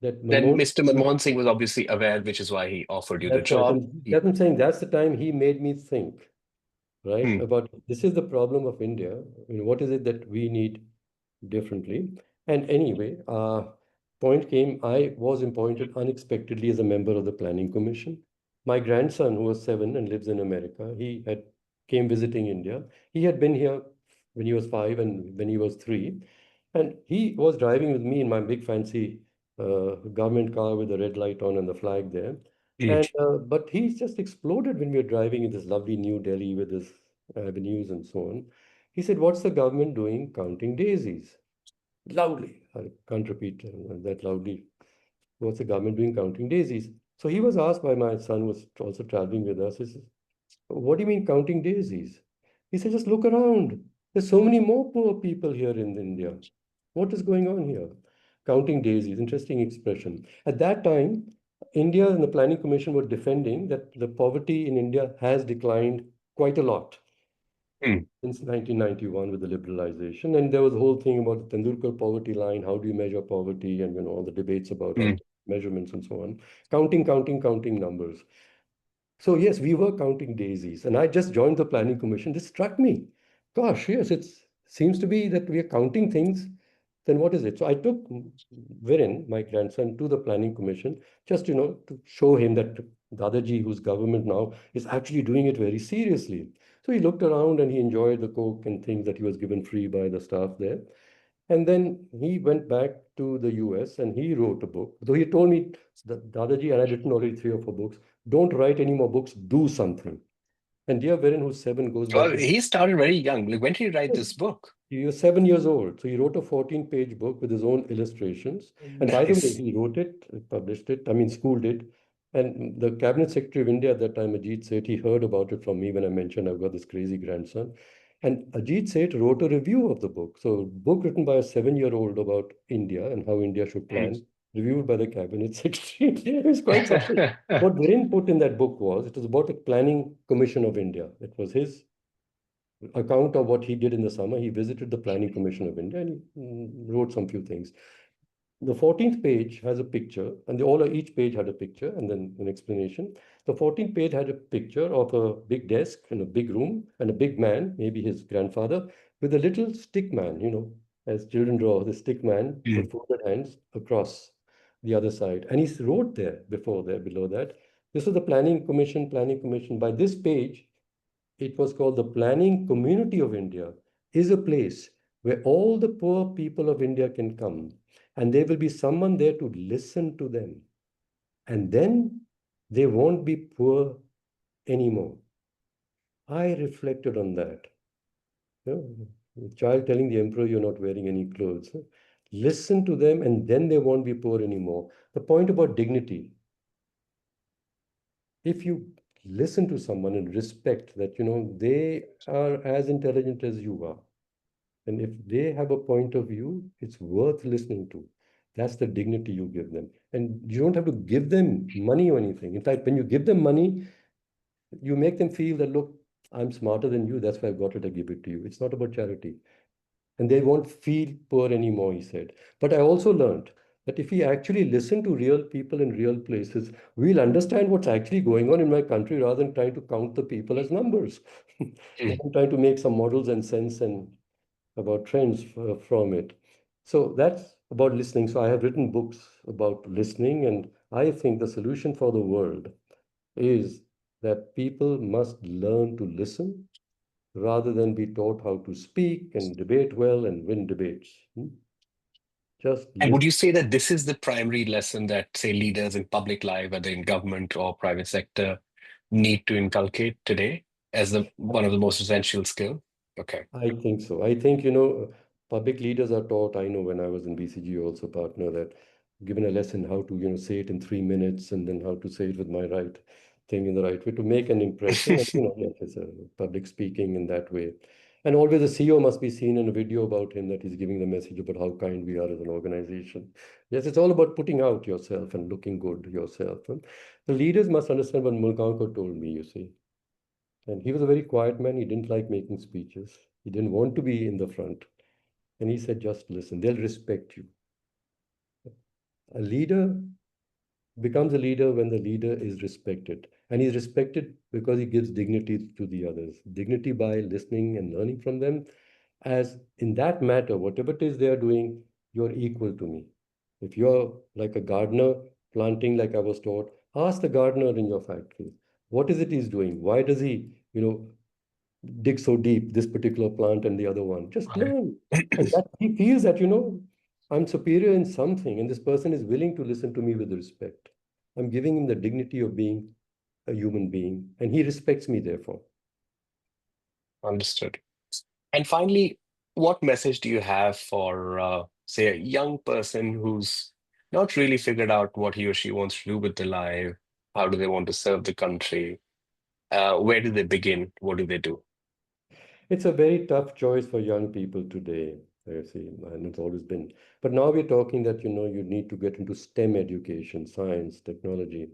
That Then Manmohan, Mr. Manmohan Singh was obviously aware, which is why he offered you the that's right. job. And that's what I'm saying. That's the time he made me think, right? Hmm. About this is the problem of India. What is it that we need differently? And anyway, point came, I was appointed unexpectedly as a member of the Planning Commission. My grandson, who was 7 and lives in America, he had came visiting India. He had been here when he was 5 and when he was 3. And he was driving with me in my big fancy government car with the red light on and the flag there. Hmm. And but he just exploded when we were driving in this lovely New Delhi with his avenues and so on. He said, "What's the government doing counting daisies?" Loudly. I can't repeat that loudly. What's the government doing counting daisies? So he was asked by my son, who was also traveling with us. He says, what do you mean counting daisies? He said, just look around. There's so many more poor people here in India. What is going on here? Counting daisies, interesting expression. At that time, India and the Planning Commission were defending that the poverty in India has declined quite a lot Hmm. since 1991 with the liberalization. And there was a whole thing about the Tendulkar poverty line. How do you measure poverty? And all the debates about Hmm. measurements and so on. Counting numbers. So yes, we were counting daisies, and I just joined the planning commission. This struck me. Gosh, yes, it seems to be that we are counting things. Then what is it? So I took Viren, my grandson, to the planning commission just to show him that Dadaji, whose government now is actually doing it very seriously. So he looked around and he enjoyed the coke and things that he was given free by the staff there. And then he went back to the US and he wrote a book. Though he told me, Dadaji, and I'd written already 3 or 4 books, don't write any more books, do something. And dear Viren, who's 7, goes back Well, to he started very young. Like, when did he write this book? he was 7 years old. So he wrote a 14-page book with his own illustrations. And by the way, Nice. he wrote it, published it, I mean, school did. And the Cabinet Secretary of India at that time, Ajit Seth, he heard about it from me when I mentioned I've got this crazy grandson. And Ajit Seth wrote a review of the book. So, a book written by a 7-year-old about India and how India should Hmm. plan, reviewed by the Cabinet Secretary. It was quite something. What Viren put in that book was it was about the Planning Commission of India. It was his account of what he did in the summer. He visited the Planning Commission of India and he wrote some few things. The 14th page has a picture, and each page had a picture and then an explanation. The 14th page had a picture of a big desk in a big room and a big man, maybe his grandfather, with a little stick man, as children draw, the stick man Mm. with folded hands across the other side. And he wrote there, before there, below that, this was the Planning Commission, Planning Commission. By this page, it was called the Planning Community of India, is a place where all the poor people of India can come, and there will be someone there to listen to them. And then they won't be poor anymore. I reflected on that. You the child telling the emperor you're not wearing any clothes. Listen to them, and then they won't be poor anymore. The point about dignity, if you listen to someone and respect that, they are as intelligent as you are. And if they have a point of view, it's worth listening to. That's the dignity you give them. And you don't have to give them money or anything. In fact, when you give them money, you make them feel that, look, I'm smarter than you. That's why I've got it. I give it to you. It's not about charity. And they won't feel poor anymore, he said. But I also learned that if we actually listen to real people in real places, we'll understand what's actually going on in my country rather than trying to count the people as numbers. Mm. I'm trying to make some models and sense and about trends from it. So that's about listening. So I have written books about listening, and I think the solution for the world is that people must learn to listen rather than be taught how to speak and debate well and win debates. Just And would listen. you say that this is the primary lesson that, say, leaders in public life, whether in government or private sector, need to inculcate today as the one of the most essential skill? Okay. I think so. I think, public leaders are taught. I know when I was in BCG also partner that given a lesson how to, say it in 3 minutes and then how to say it with my right thing in the right way to make an impression. And, yes, it's a public speaking in that way. And always the CEO must be seen in a video about him that he's giving the message about how kind we are as an organization. Yes, it's all about putting out yourself and looking good yourself. And the leaders must understand what Mulgaonkar told me, you see. And he was a very quiet man. He didn't like making speeches. He didn't want to be in the front. And he said, just listen, they'll respect you. A leader becomes a leader when the leader is respected. And he's respected because he gives dignity to the others. Dignity by listening and learning from them. As in that matter, whatever it is they are doing, you're equal to me. If you're like a gardener planting, like I was taught, ask the gardener in your factory, what is it he's doing? Why does he, dig so deep, this particular plant and the other one? Just Right. learn. And that he feels that, I'm superior in something, and this person is willing to listen to me with respect. I'm giving him the dignity of being a human being, and he respects me, therefore. Understood. And finally, what message do you have for, say, a young person who's not really figured out what he or she wants to do with their life? How do they want to serve the country? Where do they begin? What do they do? It's a very tough choice for young people today, I see, and it's always been. But now we're talking that, you need to get into STEM education, science, technology,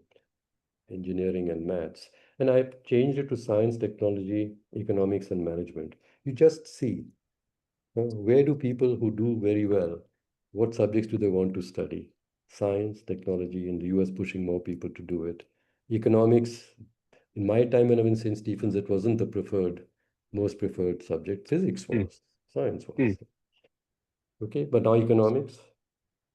engineering, and maths. And I've changed it to science, technology, economics, and management. You just see where do people who do very well, what subjects do they want to study? Science, technology, in the US pushing more people to do it. Economics, in my time when I was in St. Stephen's, it wasn't the most preferred subject. Physics Mm, was, science mm, was. Okay, but now economics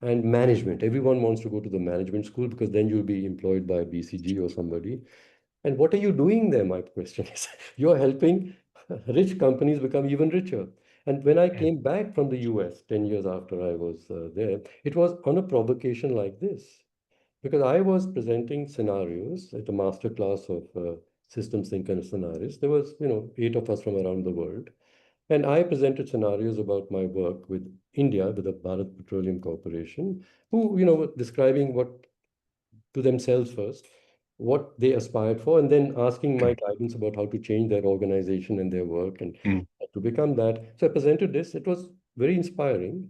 and management. Everyone wants to go to the management school because then you'll be employed by BCG or somebody. And what are you doing there? My question is, you're helping rich companies become even richer. And when I mm, came back from the US 10 years after I was there, it was on a provocation like this. Because I was presenting scenarios at a master class of systems think and scenarios. There was, 8 of us from around the world. And I presented scenarios about my work with India, with the Bharat Petroleum Corporation, who, were describing what to themselves first, what they aspired for, and then asking my mm, guidance about how to change their organization and their work and mm, to become that. So I presented this. It was very inspiring.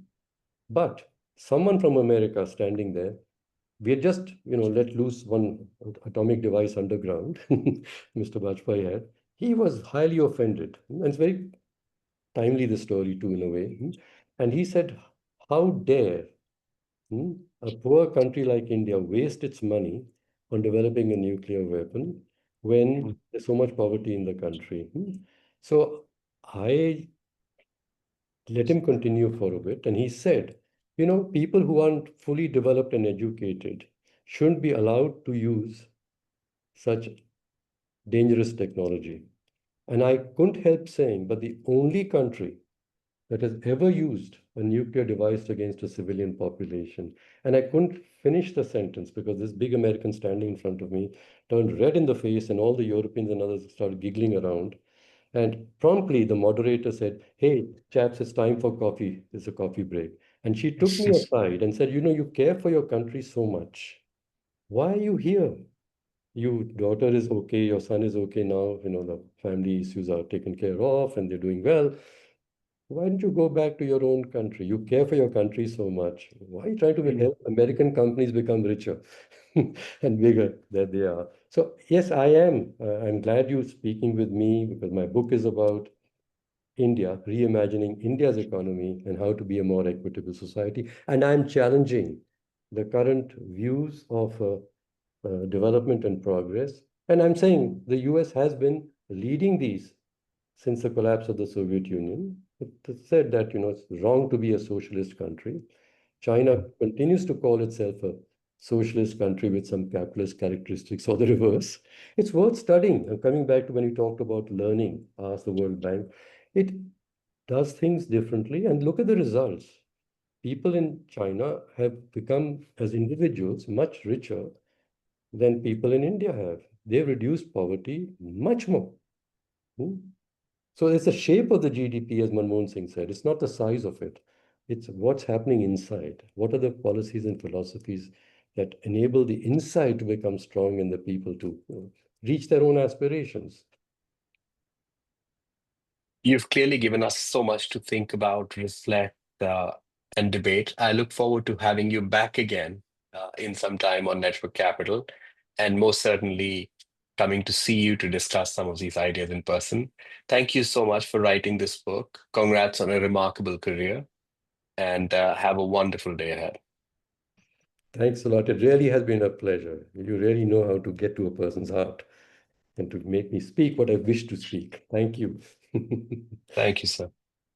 But someone from America standing there, we had just, let loose one atomic device underground, Mr. Bajpayee had. He was highly offended. And it's very timely, the story too, in a way. And he said, how dare A poor country like India wastes its money on developing a nuclear weapon when there's so much poverty in the country. So I let him continue for a bit, and he said, people who aren't fully developed and educated shouldn't be allowed to use such dangerous technology. And I couldn't help saying, but the only country that has ever used a nuclear device against a civilian population. And I couldn't finish the sentence because this big American standing in front of me turned red in the face, and all the Europeans and others started giggling around. And promptly the moderator said, "Hey, chaps, it's time for coffee. It's a coffee break." And she took me aside and said, you care for your country so much. Why are you here? Your daughter is okay, your son is okay now, the family issues are taken care of and they're doing well. Why don't you go back to your own country? You care for your country so much. Why are you trying to Mm. help American companies become richer and bigger than they are? So yes, I am. I'm glad you're speaking with me because my book is about India, reimagining India's economy and how to be a more equitable society. And I'm challenging the current views of development and progress. And I'm saying the US has been leading these since the collapse of the Soviet Union. It said that it's wrong to be a socialist country. China continues to call itself a socialist country with some capitalist characteristics or the reverse. It's worth studying. And coming back to when you talked about learning, ask the World Bank, it does things differently and look at the results. People in China have become, as individuals, much richer than people in India have. They've reduced poverty much more. Hmm? So it's the shape of the GDP, as Manmohan Singh said. It's not the size of it. It's what's happening inside. What are the policies and philosophies that enable the inside to become strong and the people to reach their own aspirations? You've clearly given us so much to think about, reflect, and debate. I look forward to having you back again in some time on Network Capital, and most certainly coming to see you to discuss some of these ideas in person. Thank you so much for writing this book. Congrats on a remarkable career, and have a wonderful day ahead. Thanks a lot. It really has been a pleasure. You really know how to get to a person's heart and to make me speak what I wish to speak. Thank you. Thank you, sir.